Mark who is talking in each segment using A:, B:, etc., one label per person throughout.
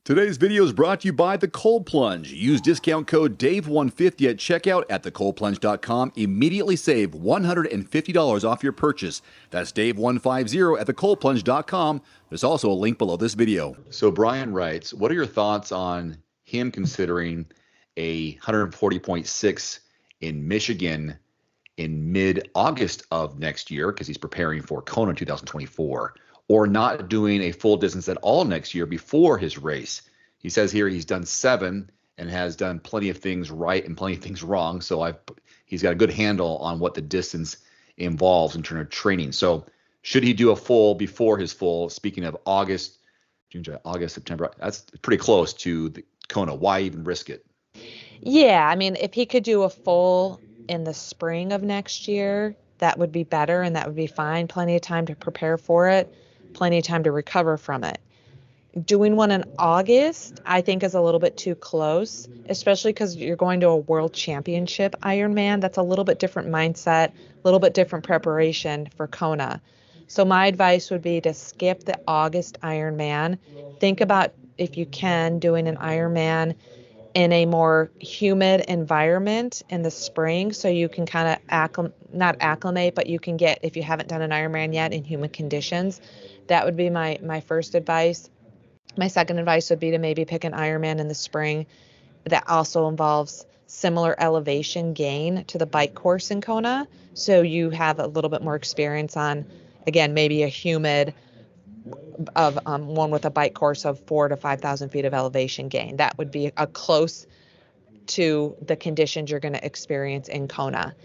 A: Today's video is brought to you by The Cold Plunge. Use discount code DAVE150 at checkout at thecoldplunge.com. Immediately save $150 off your purchase. That's DAVE150 at thecoldplunge.com. There's also a link below this video. So Brian writes, what are your thoughts on him considering a 140.6 in Michigan in mid-August of next year, because he's preparing for Kona 2024, or not doing a full distance at all next year before his race? He says here he's done 7 and has done plenty of things right and plenty of things wrong. So he's got a good handle on what the distance involves in terms of training. So should he do a full before his full? Speaking of August, June, July, August, September, that's pretty close to the Kona. Why even risk it?
B: Yeah, I mean, if he could do a full in the spring of next year, that would be better and that would be fine. Plenty of time to prepare for it, plenty of time to recover from it. Doing one in August, I think, is a little bit too close, especially because you're going to a world championship Ironman. That's a little bit different mindset, a little bit different preparation for Kona. So my advice would be to skip the August Ironman. Think about, if you can, doing an Ironman in a more humid environment in the spring, so you can kind of not acclimate, but you can get, if you haven't done an Ironman yet, in humid conditions. That would be my first advice. My second advice would be to maybe pick an Ironman in the spring that also involves similar elevation gain to the bike course in Kona, so you have a little bit more experience on, again, maybe a humid of one with a bike course of 4,000 to 5,000 feet of elevation gain. That would be a close to the conditions you're going to experience in Kona.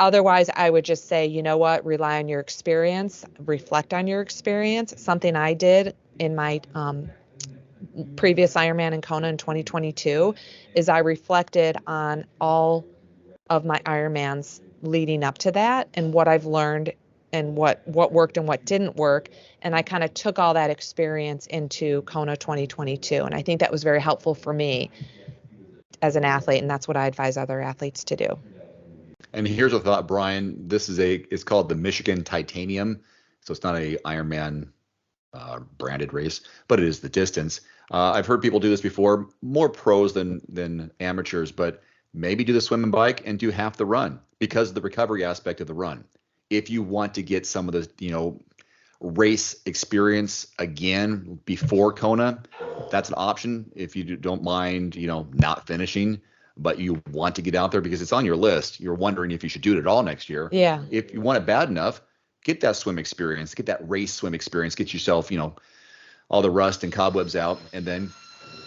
B: Otherwise, I would just say, you know what, rely on your experience, reflect on your experience. Something I did in my previous Ironman in Kona in 2022 is I reflected on all of my Ironmans leading up to that and what I've learned and what worked and what didn't work. And I kind of took all that experience into Kona 2022. And I think that was very helpful for me as an athlete. And that's what I advise other athletes to do.
A: And here's a thought, Brian. It's called the Michigan Titanium. So it's not a Ironman branded race, but it is the distance. I've heard people do this before, more pros than amateurs, but maybe do the swim and bike and do half the run because of the recovery aspect of the run. If you want to get some of the, race experience again before Kona, that's an option. If you don't mind, not finishing, but you want to get out there because it's on your list, you're wondering if you should do it at all next year.
B: Yeah.
A: If you want it bad enough, get that swim experience, get that race swim experience, get yourself, all the rust and cobwebs out, and then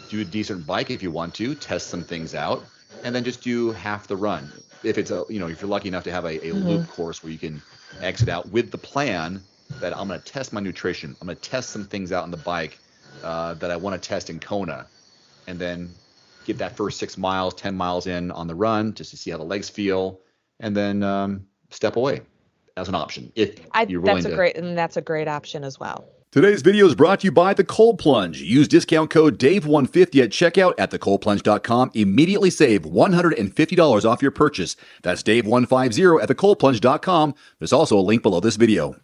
A: do a decent bike if you want to, test some things out, and then just do half the run. If it's if you're lucky enough to have a loop course where you can exit out with the plan that I'm going to test my nutrition, I'm going to test some things out on the bike that I want to test in Kona, and then get that first 6 miles, 10 miles in on the run just to see how the legs feel, and then step away as an option. If you're willing
B: that's a great option as well.
A: Today's video is brought to you by The Cold Plunge. Use discount code DAVE150 at checkout at thecoldplunge.com. Immediately save $150 off your purchase. That's DAVE150 at thecoldplunge.com. There's also a link below this video.